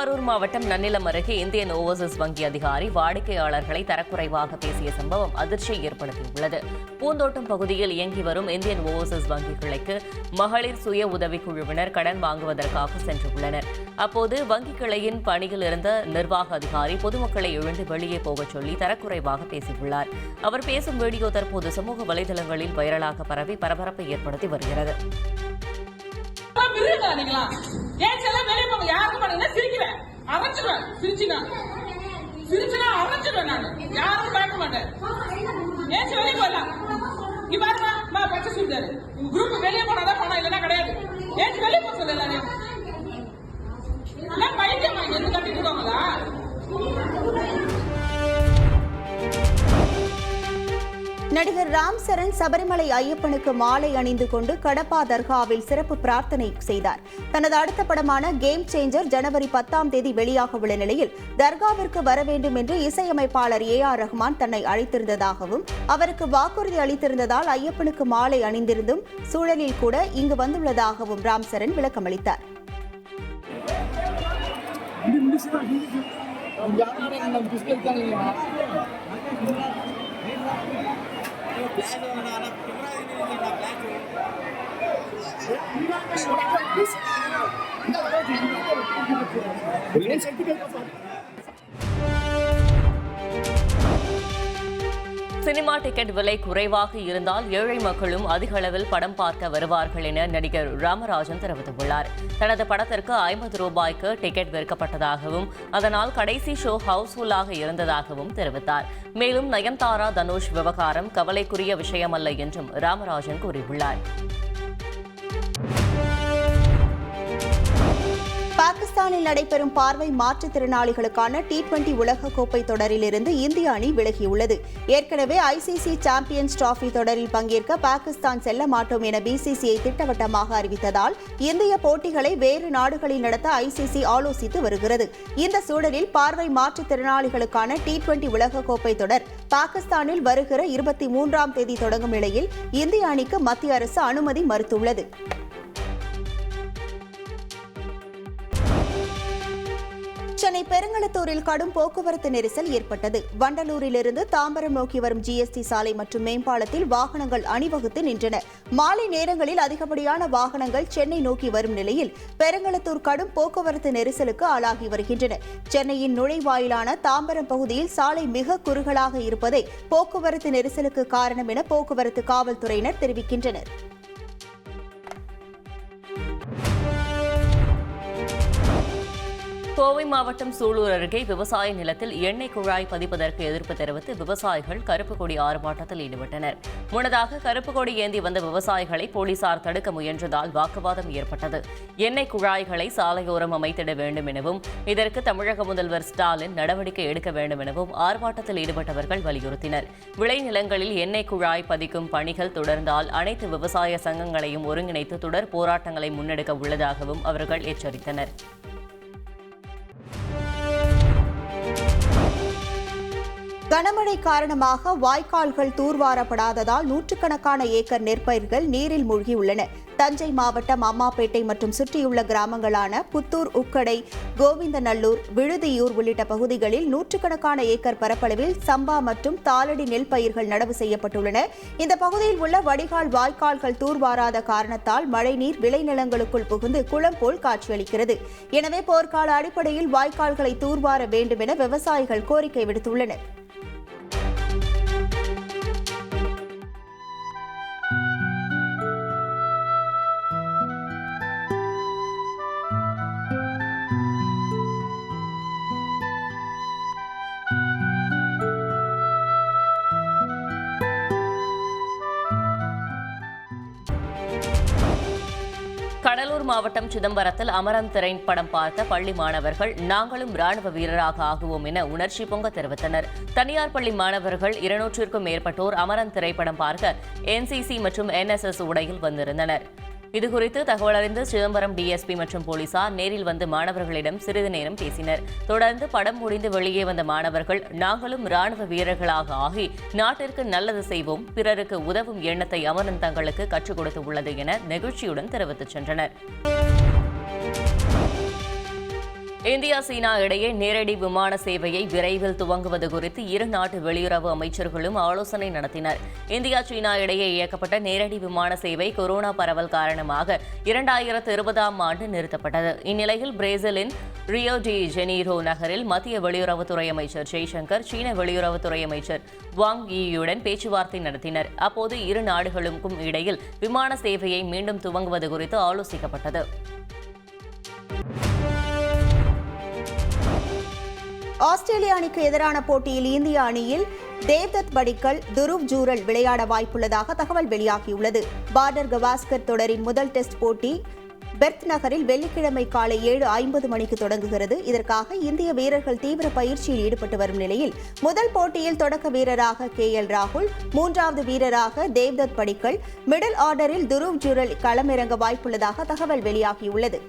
திருவாரூர் மாவட்டம் நன்னிலம் அருகே இந்தியன் ஓவர்சீஸ் வங்கி அதிகாரி வாடிக்கையாளர்களை தரக்குறைவாக பேசிய சம்பவம் அதிர்ச்சியை ஏற்படுத்தியுள்ளது. பூந்தோட்டம் பகுதியில் இயங்கி வரும் இந்தியன் ஓவர்சீஸ் வங்கி கிளைக்கு மகளிர் சுய உதவிக்குழுவினர் கடன் வாங்குவதற்காக சென்றுள்ளனர். அப்போது வங்கி கிளையின் பணியில் இருந்த நிர்வாக அதிகாரி பொதுமக்களை எழுந்து வெளியே போகச் சொல்லி தரக்குறைவாக பேசியுள்ளார். அவர் பேசும் வீடியோ தற்போது சமூக வலைதளங்களில் வைரலாக பரவி பரபரப்பை ஏற்படுத்தி வருகிறது. நடிகர் ராம் சரண் சபரிமலை ஐயப்பனுக்கு மாலை அணிந்து கொண்டு கடப்பா தர்காவில் சிறப்பு பிரார்த்தனை செய்தார். தனது அடுத்த படமான கேம் சேஞ்சர் ஜனவரி 10ஆம் தேதி வெளியாக உள்ள நிலையில் தர்காவிற்கு வர வேண்டும் என்று இசையமைப்பாளர் AR ரஹ்மான் தன்னை அழைத்திருந்ததாகவும் அவருக்கு வாக்குறுதி அளித்திருந்ததால் ஐயப்பனுக்கு மாலை அணிந்திருந்தும் சூழலில் கூட இங்கு வந்துள்ளதாகவும் ராம் சரண் விளக்கமளித்தார். சினிமா டிக்கெட் விலை குறைவாக இருந்தால் ஏழை மக்களும் அதிக அளவில் படம் பார்க்க வருவார்கள் என நடிகர் ராமராஜன் தெரிவித்துள்ளார். தனது படத்திற்கு 50 ரூபாய்க்கு டிக்கெட் விற்கப்பட்டதாகவும் அதனால் கடைசி ஷோ ஹவுஸ்ஃபுல்லாக இருந்ததாகவும் தெரிவித்தார். மேலும் நயன்தாரா தனுஷ் விவகாரம் கவலைக்குரிய விஷயமல்ல என்றும் ராமராஜன் கூறியுள்ளார். பாகிஸ்தானில் நடைபெறும் பார்வை மாற்றுத்திறனாளிகளுக்கான T20 உலகக்கோப்பை தொடரிலிருந்து இந்திய அணி விலகியுள்ளது. ஏற்கனவே ICC சாம்பியன்ஸ் டிராபி தொடரில் பங்கேற்க பாகிஸ்தான் செல்ல மாட்டோம் என BCCI திட்டவட்டமாக அறிவித்ததால் இந்திய போட்டிகளை வேறு நாடுகளில் நடத்த ICC ஆலோசித்து வருகிறது. இந்த சூழலில் பார்வை மாற்றுத்திறனாளிகளுக்கான T20 உலகக்கோப்பை தொடர் பாகிஸ்தானில் வருகிற 23ஆம் தேதி தொடங்கும் நிலையில் இந்திய அணிக்கு மத்திய அரசு அனுமதி மறுத்துள்ளது. சென்னை பெருங்களத்தூரில் கடும் போக்குவரத்து நெரிசல் ஏற்பட்டது. வண்டலூரிலிருந்து தாம்பரம் நோக்கி வரும் GST சாலை மற்றும் மேம்பாலத்தில் வாகனங்கள் அணிவகுத்து நின்றன. மாலை நேரங்களில் அதிகப்படியான வாகனங்கள் சென்னை நோக்கி வரும் நிலையில் பெருங்களத்தூர் கடும் போக்குவரத்து நெரிசலுக்கு ஆளாகி வருகின்றன. சென்னையின் நுழைவாயிலான தாம்பரம் பகுதியில் சாலை மிக குறுகலாக இருப்பதே போக்குவரத்து நெரிசலுக்கு காரணம் என போக்குவரத்து காவல்துறையினர் தெரிவிக்கின்றனர். கோவை மாவட்டம் சூலூர் அருகே விவசாய நிலத்தில் எண்ணெய் குழாய் பதிப்பதற்கு எதிர்ப்பு தெரிவித்து விவசாயிகள் கருப்பு கொடி ஆர்ப்பாட்டத்தில் ஈடுபட்டனர். முன்னதாக கருப்பு கொடி ஏந்தி வந்த விவசாயிகளை போலீசார் தடுக்க முயன்றதால் வாக்குவாதம் ஏற்பட்டது. எண்ணெய் குழாய்களை சாலையோரம் அமைத்திட வேண்டும் எனவும் இதற்கு தமிழக முதல்வர் ஸ்டாலின் நடவடிக்கை எடுக்க வேண்டும் எனவும் ஆர்ப்பாட்டத்தில் ஈடுபட்டவர்கள் வலியுறுத்தினர். விளைநிலங்களில் எண்ணெய் குழாய் பதிக்கும் பணிகள் தொடர்ந்தால் அனைத்து விவசாய சங்கங்களையும் ஒருங்கிணைத்து தொடர் போராட்டங்களை முன்னெடுக்க உள்ளதாகவும் அவர்கள் எச்சரித்தனர். கனமழை காரணமாக வாய்க்கால்கள் தூர்வாரப்படாததால் நூற்றுக்கணக்கான ஏக்கர் நெற்பயிர்கள் நீரில் மூழ்கியுள்ளன. தஞ்சை மாவட்டம் அம்மாப்பேட்டை மற்றும் சுற்றியுள்ள கிராமங்களான புத்தூர், உக்கடை, கோவிந்தநல்லூர், விழுதியூர் உள்ளிட்ட பகுதிகளில் நூற்றுக்கணக்கான ஏக்கர் பரப்பளவில் சம்பா மற்றும் தாளடி நெல் பயிர்கள் நடவு செய்யப்பட்டுள்ளன. இந்த பகுதியில் உள்ள வடிகால் வாய்க்கால்கள் தூர்வாராத காரணத்தால் மழைநீர் விளைநிலங்களுக்குள் புகுந்து குளம் போல் காட்சியளிக்கிறது. எனவே போர்க்கால அடிப்படையில் வாய்க்கால்களை தூர்வார வேண்டும் என விவசாயிகள் கோரிக்கை விடுத்துள்ளனர். கடலூர் மாவட்டம் சிதம்பரத்தில் அமரன் திரைப்படம் பார்த்த பள்ளி மாணவர்கள் நாங்களும் ராணுவ வீரராக ஆகுவோம் என உணர்ச்சி பொங்க தெரிவித்தனர். தனியார் பள்ளி மாணவர்கள் 200க்கும் மேற்பட்டோர் அமரன் திரைப்படம் பார்க்க NCC மற்றும் NSS உடையில் வந்திருந்தனர். இதுகுறித்து தகவல் அறிந்து சிதம்பரம் DSP மற்றும் போலீசார் நேரில் வந்து மாணவர்களிடம் சிறிது நேரம் பேசினர். தொடர்ந்து படம் முடிந்து வெளியே வந்த மாணவர்கள் நாங்களும் ராணுவ வீரர்களாக ஆகி நாட்டிற்கு நல்லது செய்வோம், பிறருக்கு உதவும் எண்ணத்தை அமரன் தங்களுக்கு கற்றுக் கொடுத்து உள்ளது என நெகிழ்ச்சியுடன் தெரிவித்துச் சென்றனர். இந்தியா சீனா இடையே நேரடி விமான சேவையை விரைவில் துவங்குவது குறித்து இரு நாட்டு வெளியுறவு அமைச்சர்களும் ஆலோசனை நடத்தினர். இந்தியா சீனா இடையே இயக்கப்பட்ட நேரடி விமான சேவை கொரோனா பரவல் காரணமாக 2020ஆம் ஆண்டு நிறுத்தப்பட்டது. இந்நிலையில் பிரேசிலின் ரியோ டி ஜெனீரோ நகரில் மத்திய வெளியுறவுத்துறை அமைச்சர் ஜெய்சங்கர் சீன வெளியுறவுத்துறை அமைச்சர் வாங் யியுடன் பேச்சுவார்த்தை நடத்தினர். அப்போது இரு நாடுகளுக்கும் இடையில் விமான சேவையை மீண்டும் துவங்குவது குறித்து ஆலோசிக்கப்பட்டது. ஆஸ்திரேலிய அணிக்கு எதிரான போட்டியில் இந்திய அணியில் தேவ்தத் படிக்கல், துருவ் ஜூரல் விளையாட வாய்ப்புள்ளதாக தகவல் வெளியாகியுள்ளது. பார்டர் கவாஸ்கர் தொடரின் முதல் டெஸ்ட் போட்டி பெர்த் நகரில் வெள்ளிக்கிழமை காலை 7:50 மணிக்கு தொடங்குகிறது. இதற்காக இந்திய வீரர்கள் தீவிர பயிற்சியில் ஈடுபட்டு வரும் நிலையில் முதல் போட்டியில் தொடக்க வீரராக KL ராகுல், மூன்றாவது வீரராக தேவ்தத் படிக்கல், மிடில் ஆர்டரில் துருவ் ஜூரல் களமிறங்க வாய்ப்புள்ளதாக தகவல் வெளியாகியுள்ளது.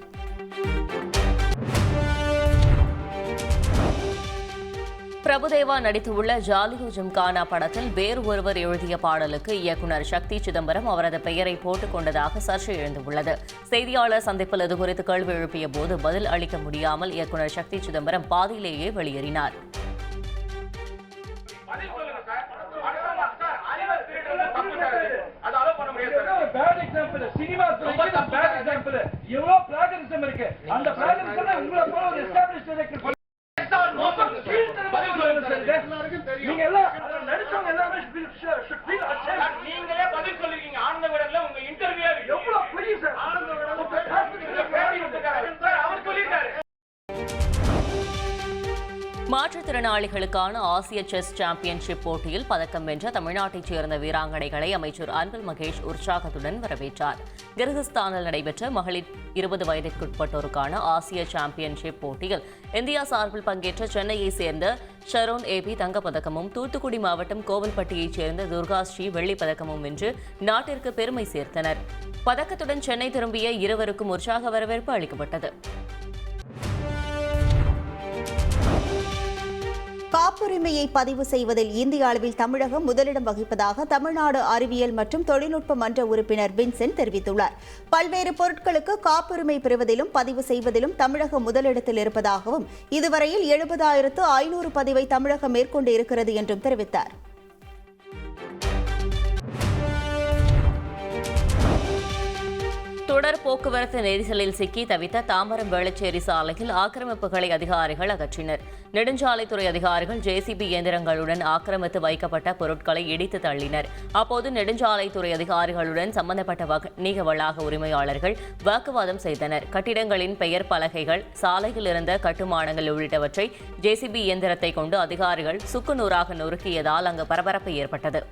பிரபுதேவா நடித்துள்ள ஜாலியோ ஜிம்கானா படத்தில் வேறு ஒருவர் எழுதிய பாடலுக்கு இயக்குநர் சக்தி சிதம்பரம் அவரது பெயரை போட்டுக் கொண்டதாக சர்ச்சை எழுந்துள்ளது. செய்தியாளர் சந்திப்பில் இதுகுறித்து கேள்வி எழுப்பிய போது பதில் அளிக்க முடியாமல் இயக்குநர் சக்தி சிதம்பரம் பாதியிலேயே வெளியேறினார். மாற்றுத்திறனாளிகளுக்கான ஆசிய செஸ் சாம்பியன்ஷிப் போட்டியில் பதக்கம் வென்ற தமிழ்நாட்டைச் சேர்ந்த வீராங்கனைகளை அமைச்சர் அன்பில் மகேஷ் உற்சாகத்துடன் வரவேற்றார். கிர்கிஸ்தானில் நடைபெற்ற மகளிர் 20 வயதிற்குட்பட்டோருக்கான ஆசிய சாம்பியன்ஷிப் போட்டியில் இந்தியா சார்பில் பங்கேற்ற சென்னையைச் சேர்ந்த ஷரோன் ஏபி தங்கப்பதக்கமும், தூத்துக்குடி மாவட்டம் கோவில்பட்டியைச் சேர்ந்த துர்காஸ்ரீ வெள்ளிப்பதக்கமும் வென்று நாட்டிற்கு பெருமை சேர்த்தனர். பதக்கத்துடன் சென்னை திரும்பிய இருவருக்கும் உற்சாக வரவேற்பு அளிக்கப்பட்டது. காப்புரிமையை பதிவு செய்வதில் இந்திய அளவில் தமிழகம் முதலிடம் வகிப்பதாக தமிழ்நாடு அறிவியல் மற்றும் தொழில்நுட்ப மன்ற உறுப்பினர் வின்சென்ட் தெரிவித்துள்ளார். பல்வேறு பொருட்களுக்கு காப்புரிமை பெறுவதிலும் பதிவு செய்வதிலும் தமிழகம் முதலிடத்தில் இருப்பதாகவும், இதுவரையில் 70,500 பதிவை தமிழகம் மேற்கொண்டு இருக்கிறது என்றும் தெரிவித்தார். தொடர் போக்குவரத்து நெரிசலில் சிக்கி தவித்த தாம்பரம் வேளச்சேரி சாலையில் ஆக்கிரமிப்புகளை அதிகாரிகள் அகற்றினர். நெடுஞ்சாலைத்துறை அதிகாரிகள் JCB இயந்திரங்களுடன் ஆக்கிரமித்து வைக்கப்பட்ட பொருட்களை இடித்து தள்ளினர். அப்போது நெடுஞ்சாலைத்துறை அதிகாரிகளுடன் சம்பந்தப்பட்ட வணிக வளாக உரிமையாளர்கள் வாக்குவாதம் செய்தனர். கட்டிடங்களின் பெயர் பலகைகள், சாலையில் இருந்த கட்டுமானங்கள் உள்ளிட்டவற்றை JCB இயந்திரத்தை கொண்டு அதிகாரிகள் சுக்குநூறாக நொறுக்கியதால் அங்கு பரபரப்பு ஏற்பட்டது.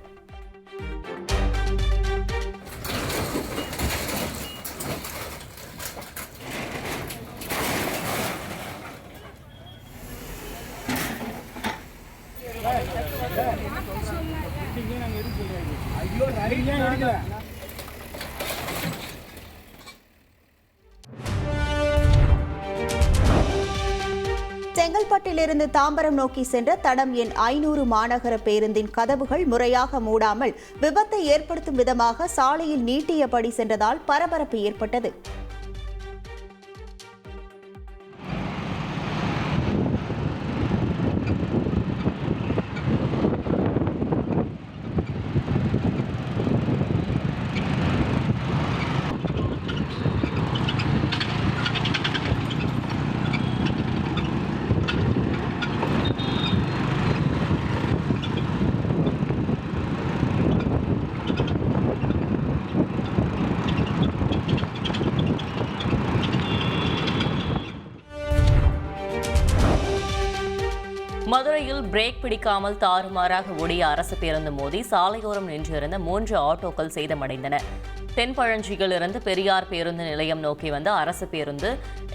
செங்கல்பட்டிலிருந்து தாம்பரம் நோக்கி சென்ற தடம் எண் 500 மாநகர பேருந்தின் கதவுகள் முறையாக மூடாமல் விபத்தை ஏற்படுத்தும் விதமாக சாலையில் நீட்டியபடி சென்றதால் பரபரப்பு ஏற்பட்டது. மதுரையில் பிரேக் பிடிக்காமல் தாறுமாறாக ஓடிய அரசு பேருந்து மோதி சாலையோரம் நின்றிருந்த 3 ஆட்டோக்கள் சேதமடைந்தன. தென்பழஞ்சியிலிருந்து பெரியார் பேருந்து நிலையம் நோக்கி வந்த அரசு பேருந்து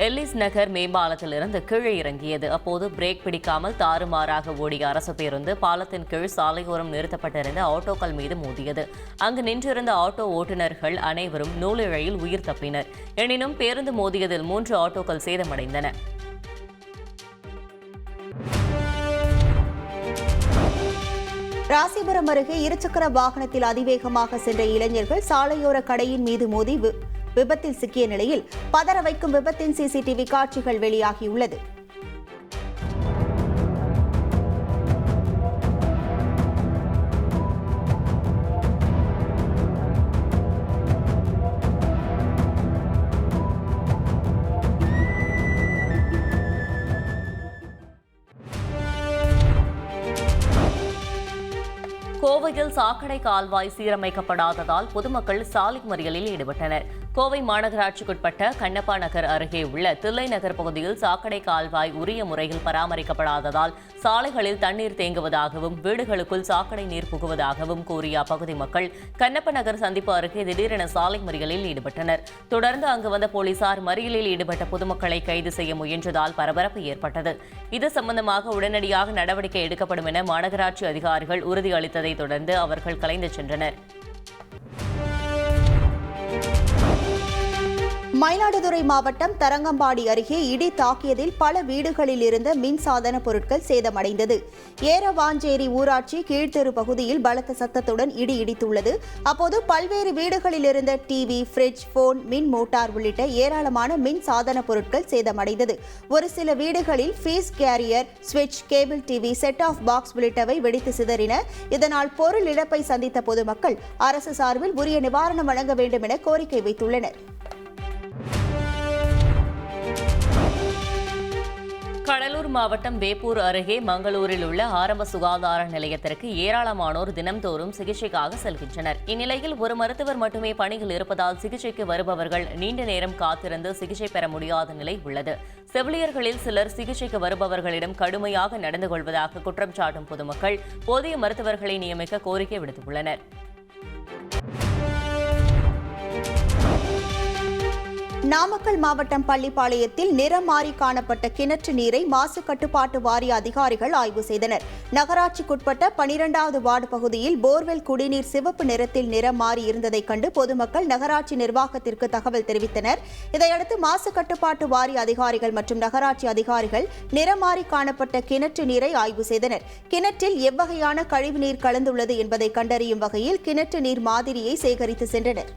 எல்லிஸ் நகர் மேம்பாலத்திலிருந்து கீழே இறங்கியது. அப்போது பிரேக் பிடிக்காமல் தாறுமாறாக ஓடிய அரசு பேருந்து பாலத்தின் கீழ் சாலையோரம் நிறுத்தப்பட்டிருந்த ஆட்டோக்கள் மீது மோதியது. அங்கு நின்றிருந்த ஆட்டோ ஓட்டுநர்கள் அனைவரும் நூலிழையில் உயிர் தப்பினர். எனினும் பேருந்து மோதியதில் 3 ஆட்டோக்கள் சேதமடைந்தன. ராசிபுரம் அருகே இருசக்கர வாகனத்தில் அதிவேகமாக சென்ற இளைஞர்கள் சாலையோர கடையின் மீது மோதி விபத்தில் சிக்கிய நிலையில் பதற வைக்கும் விபத்தின் CCTV காட்சிகள் வெளியாகியுள்ளது. கோவையில் சாக்கடை கால்வாய் சீரமைக்கப்படாததால் பொதுமக்கள் சாலை மறியலில் ஈடுபட்டனர். கோவை மாநகராட்சிக்குட்பட்ட கண்ணப்பா நகர் அருகே உள்ள தில்லை நகர் பகுதியில் சாக்கடை கால்வாய் உரிய முறையில் பராமரிக்கப்படாததால் சாலைகளில் தண்ணீர் தேங்குவதாகவும் வீடுகளுக்குள் சாக்கடை நீர் புகுவதாகவும் கூறிய அப்பகுதி மக்கள் கண்ணப்ப நகர் சந்திப்பு அருகே திடீரென சாலை மறியலில் ஈடுபட்டனர். தொடர்ந்து அங்கு வந்த போலீசார் மறியலில் ஈடுபட்ட பொதுமக்களை கைது செய்ய முயன்றதால் பரபரப்பு ஏற்பட்டது. இது சம்பந்தமாக உடனடியாக நடவடிக்கை எடுக்கப்படும் என மாநகராட்சி அதிகாரிகள் உறுதியளித்ததை தொடர்ந்து அவர்கள் கலைந்து சென்றனர். மயிலாடுதுறை மாவட்டம் தரங்கம்பாடி அருகே இடி தாக்கியதில் பல வீடுகளில் இருந்த மின்சாதன பொருட்கள் சேதமடைந்தது. ஏரவாஞ்சேரி ஊராட்சி கீழ்த்தெரு பகுதியில் பலத்த சத்தத்துடன் இடி இடித்துள்ளது. அப்போது பல்வேறு வீடுகளில் இருந்த டிவி, ஃபிரிட்ஜ், போன், மின் மோட்டார் உள்ளிட்ட ஏராளமான மின் சாதன பொருட்கள் சேதமடைந்தது. ஒரு சில வீடுகளில் ஃபீஸ் கேரியர், சுவிட்ச், cable TV, set off box உள்ளிட்டவை வெடித்து சிதறின. இதனால் பொருள் இழப்பை சந்தித்த பொதுமக்கள் அரசு சார்பில் உரிய நிவாரணம் வழங்க வேண்டும் என கோரிக்கை வைத்துள்ளனர். கடலூர் மாவட்டம் வேப்பூர் அருகே மங்களூரில் உள்ள ஆரம்ப சுகாதார நிலையத்திற்கு ஏராளமானோர் தினம்தோறும் சிகிச்சைக்காக செல்கின்றனர். இந்நிலையில் ஒரு மருத்துவர் மட்டுமே பணியில் இருப்பதால் சிகிச்சைக்கு வருபவர்கள் நீண்ட நேரம் காத்திருந்து சிகிச்சை பெற முடியாத நிலை உள்ளது. செவிலியர்களில் சிலர் சிகிச்சைக்கு வருபவர்களிடம் கடுமையாக நடந்து கொள்வதாக குற்றம் சாட்டும் பொதுமக்கள் போதிய மருத்துவர்களை நியமிக்க கோரிக்கை விடுத்துள்ளனர். நாமக்கல் மாவட்டம் பள்ளிப்பாளையத்தில் நிறம் மாறி காணப்பட்ட கிணற்று நீரை மாசு கட்டுப்பாட்டு வாரிய அதிகாரிகள் ஆய்வு செய்தனர். நகராட்சிக்குட்பட்ட 12வது வார்டு பகுதியில் போர்வெல் குடிநீர் சிவப்பு நிறத்தில் நிறம் மாறி இருந்ததைக் கண்டு பொதுமக்கள் நகராட்சி நிர்வாகத்திற்கு தகவல் தெரிவித்தனர். இதையடுத்து மாசு கட்டுப்பாட்டு வாரிய அதிகாரிகள் மற்றும் நகராட்சி அதிகாரிகள் நிறம் மாறி காணப்பட்ட கிணற்று நீரை ஆய்வு செய்தனர். கிணற்றில் எவ்வகையான கழிவுநீர் கலந்துள்ளது என்பதை கண்டறியும் வகையில் கிணற்று நீர் மாதிரியை சேகரித்து சென்றனர்.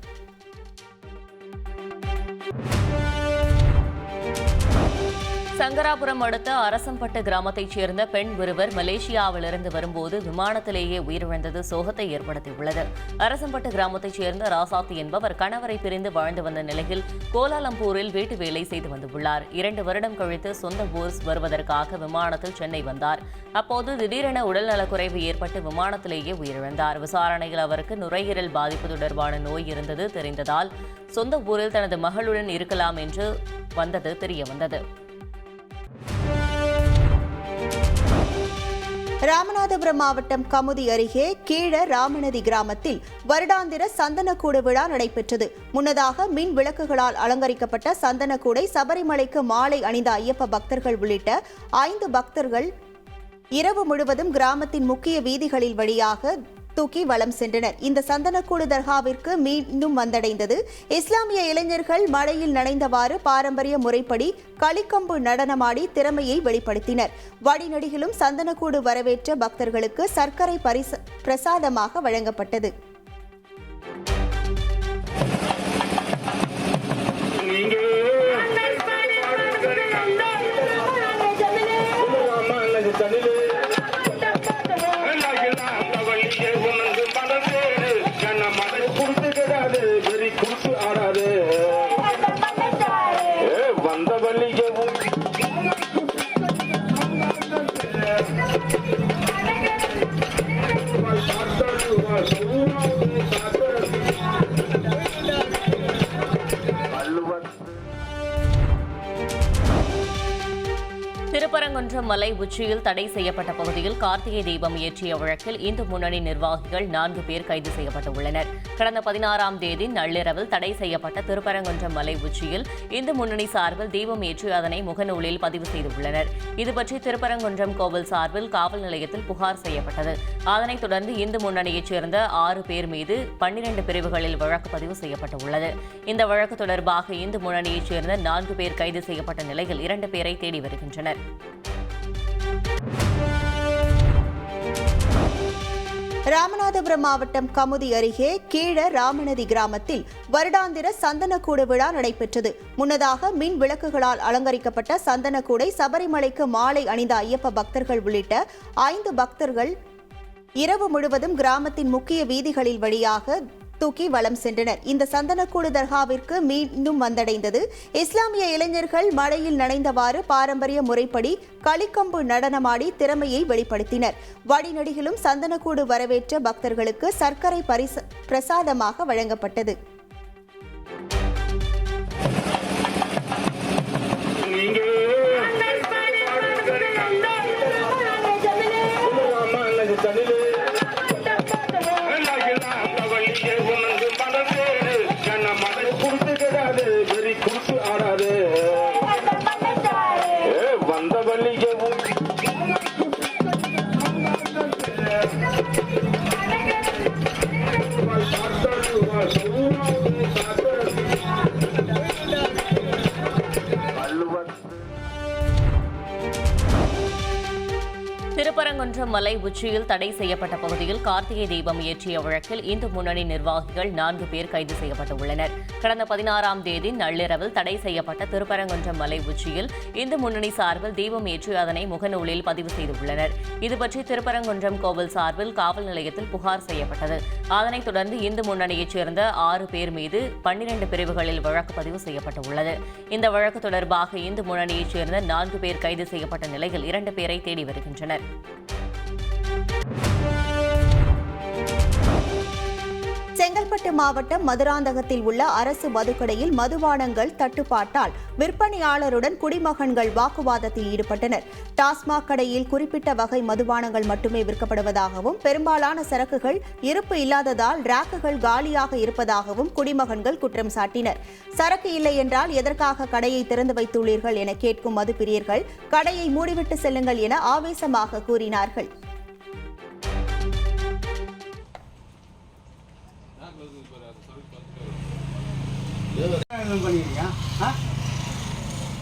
சங்கராபுரம் அடுத்த அரசம்பட்டு கிராமத்தைச் சேர்ந்த பெண் ஒருவர் மலேசியாவிலிருந்து வரும்போது விமானத்திலேயே உயிரிழந்தது சோகத்தை ஏற்படுத்தியுள்ளது. அரசம்பட்டு கிராமத்தைச் சேர்ந்த ராசாத்தி என்பவர் கணவரை பிரிந்து வாழ்ந்து வந்த நிலையில் கோலாலம்பூரில் வீட்டு வேலை செய்து வந்துள்ளார். 2 வருடம் கழித்து சொந்த ஊர் வருவதற்காக விமானத்தில் சென்னை வந்தார். அப்போது திடீரென உடல்நலக்குறைவு ஏற்பட்டு விமானத்திலேயே உயிரிழந்தார். விசாரணையில் அவருக்கு நுரையீரல் பாதிப்பு தொடர்பான நோய் இருந்தது தெரிந்ததால் சொந்த ஊரில் தனது மகளுடன் இருக்கலாம் என்று வந்தது தெரியவந்தது. ராமநாதபுரம் மாவட்டம் கமுதி அருகே கீழ ராமநதி கிராமத்தில் வருடாந்திர சந்தனக்கூடு விழா நடைபெற்றது. முன்னதாக மின் விளக்குகளால் அலங்கரிக்கப்பட்ட சந்தனக்கூடை சபரிமலைக்கு மாலை அணிந்த ஐயப்ப பக்தர்கள் உள்ளிட்ட 5 பக்தர்கள் இரவு முழுவதும் கிராமத்தின் முக்கிய வீதிகளில் வழியாக தூக்கி வலம் சென்றனர். இந்த சந்தனக்கூடு தர்காவிற்கு மீண்டும் வந்தடைந்தது. இஸ்லாமிய இளைஞர்கள் மழையில் நனைந்தவாறு பாரம்பரிய முறைப்படி களிக்கம்பு நடனமாடி திறமையை வெளிப்படுத்தினர். வழிநெடுகிலும் சந்தனக்கூடு வரவேற்ற பக்தர்களுக்கு சர்க்கரை பிரசாதமாக வழங்கப்பட்டது. திருப்பரங்குன்றம் மலை உச்சியில் தடை செய்யப்பட்ட பகுதியில் கார்த்திகை தீபம் ஏற்றிய வழக்கில் இந்து முன்னணி நிர்வாகிகள் 4 பேர் கைது செய்யப்பட்டுள்ளனர். கடந்த 16ஆம் தேதி நள்ளிரவில் தடை செய்யப்பட்ட திருப்பரங்குன்றம் மலை உச்சியில் இந்து முன்னணி சார்பில் தீபம் ஏற்றி அதனை முகநூலில் பதிவு செய்துள்ளனர். இதுபற்றி திருப்பரங்குன்றம் கோவில் சார்பில் காவல் நிலையத்தில் புகார் செய்யப்பட்டது. அதனைத் தொடர்ந்து இந்து முன்னணியைச் சேர்ந்த 6 பேர் மீது 12 பிரிவுகளில் வழக்கு பதிவு செய்யப்பட்டுள்ளது. இந்த வழக்கு தொடர்பாக இந்து முன்னணியைச் சேர்ந்த 4 பேர் கைது செய்யப்பட்ட நிலையில் 2 பேரை தேடி வருகின்றனர். ராமநாதபுரம் மாவட்டம் கமுதி அருகே கீழ ராமநதி கிராமத்தில் வருடாந்திர சந்தனக்கூடு விழா நடைபெற்றது. முன்னதாக மின் விளக்குகளால் அலங்கரிக்கப்பட்ட சந்தனக்கூடை சபரிமலைக்கு மாலை அணிந்த ஐயப்ப பக்தர்கள் உள்ளிட்ட 5 பக்தர்கள் இரவு முழுவதும் கிராமத்தின் முக்கிய வீதிகளில் வழியாக தூக்கி வலம் சென்றனர். இந்த சந்தனக்கூடு தர்காவிற்கு மீண்டும் வந்தடைந்தது. இஸ்லாமிய இளைஞர்கள் மழையில் நனைந்தவாறு பாரம்பரிய முறைப்படி களிக்கம்பு நடனமாடி திறமையை வெளிப்படுத்தினர். வழிநெடுகிலும் சந்தனக்கூடு வரவேற்ற பக்தர்களுக்கு சர்க்கரை பிரசாதமாக வழங்கப்பட்டது. திருப்பரங்குன்றம் மலை உச்சியில் தடை செய்யப்பட்ட பகுதியில் கார்த்திகை தீபம் ஏற்றிய வழக்கில் இந்து முன்னணி நிர்வாகிகள் 4 பேர் கைது செய்யப்பட்டுள்ளனர். கடந்த 16ஆம் தேதி நள்ளிரவில் தடை செய்யப்பட்ட திருப்பரங்குன்றம் மலை உச்சியில் இந்து முன்னணி சார்பில் தீபம் ஏற்றி அதனை முகநூலில் பதிவு செய்துள்ளனர். இதுபற்றி திருப்பரங்குன்றம் கோவில் சார்பில் காவல் நிலையத்தில் புகார் செய்யப்பட்டது. அதனைத் தொடர்ந்து இந்து முன்னணியைச் சேர்ந்த 6 பேர் மீது 12 பிரிவுகளில் வழக்கு பதிவு செய்யப்பட்டுள்ளது. இந்த வழக்கு தொடர்பாக இந்து முன்னணியைச் சேர்ந்த 4 பேர் கைது செய்யப்பட்ட நிலையில் 2 பேரை தேடி வருகின்றனர். செங்கல்பட்டு மாவட்டம் மதுராந்தகத்தில் உள்ள அரசு மதுக்கடையில் மதுபானங்கள் தட்டுப்பாட்டால் விற்பனையாளருடன் குடிமகன்கள் வாக்குவாதத்தில் ஈடுபட்டனர். டாஸ்மாக் கடையில் குறிப்பிட்ட வகை மதுபானங்கள் மட்டுமே விற்கப்படுவதாகவும் பெரும்பாலான சரக்குகள் இருப்பு இல்லாததால் ராக்குகள் காலியாக இருப்பதாகவும் குடிமகன்கள் குற்றம் சாட்டினர். சரக்கு இல்லை என்றால் எதற்காக கடையை திறந்து வைத்துள்ளீர்கள் என கேட்கும் மதுப்பிரியர்கள் கடையை மூடிவிட்டு செல்லுங்கள் என ஆவேசமாக கூறினார்கள்.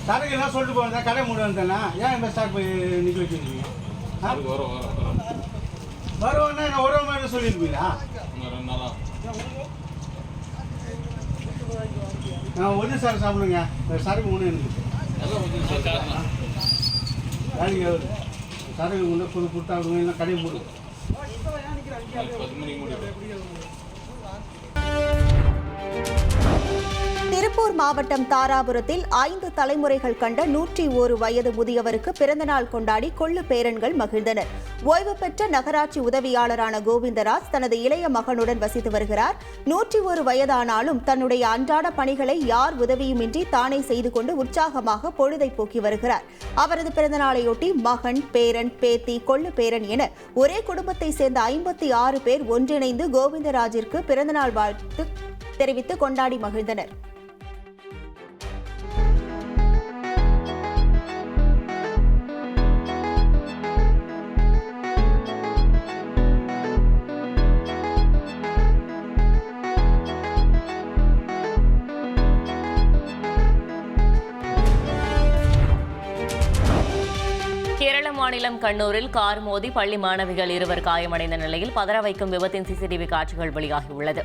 சரக்கு எல்லாம் சொல்லிட்டு போகிறதா கடை மூட வந்தேன்னா ஏன் இந்த ஸ்டாக் போய் நிற்க வச்சுருக்கீங்க? வருவோன்னா என்ன ஒரு மாதிரி சொல்லியிருப்பீங்களா? ஒன்று சார் சாப்பிடுங்க சரக்கு ஒன்று எனக்கு வேலைக்கு சரக்கு ஒன்று கொடுத்தா விடுங்க இல்லை கடையை மூடுங்க. திருப்பூர் மாவட்டம் தாராபுரத்தில் 5 தலைமுறைகள் கண்ட 101 வயது முதியவருக்கு பிறந்தநாள் கொண்டாடி கொள்ளு பேரன்கள் மகிழ்ந்தனர். ஓய்வு பெற்ற நகராட்சி உதவியாளரான கோவிந்தராஜ் தனது இளைய மகனுடன் வசித்து வருகிறார். 101 வயதானாலும் தன்னுடைய அன்றாட பணிகளை யார் உதவியுமின்றி தானே செய்து கொண்டு உற்சாகமாக பொழுதை போக்கி வருகிறார். அவரது பிறந்தநாளையொட்டி மகன், பேரன், பேத்தி, கொள்ளு பேரன் என ஒரே குடும்பத்தை சேர்ந்த 56 பேர் ஒன்றிணைந்து கோவிந்தராஜிற்கு பிறந்தநாள் வாழ்த்து தெரிவித்து கொண்டாடி மகிழ்ந்தனர். கேரள மாநிலம் கண்ணூரில் கார் மோதி பள்ளி மாணவிகள் 2 காயமடைந்த நிலையில் பதற வைக்கும் விபத்தின் சிசிடிவி காட்சிகள் வெளியாகியுள்ளது.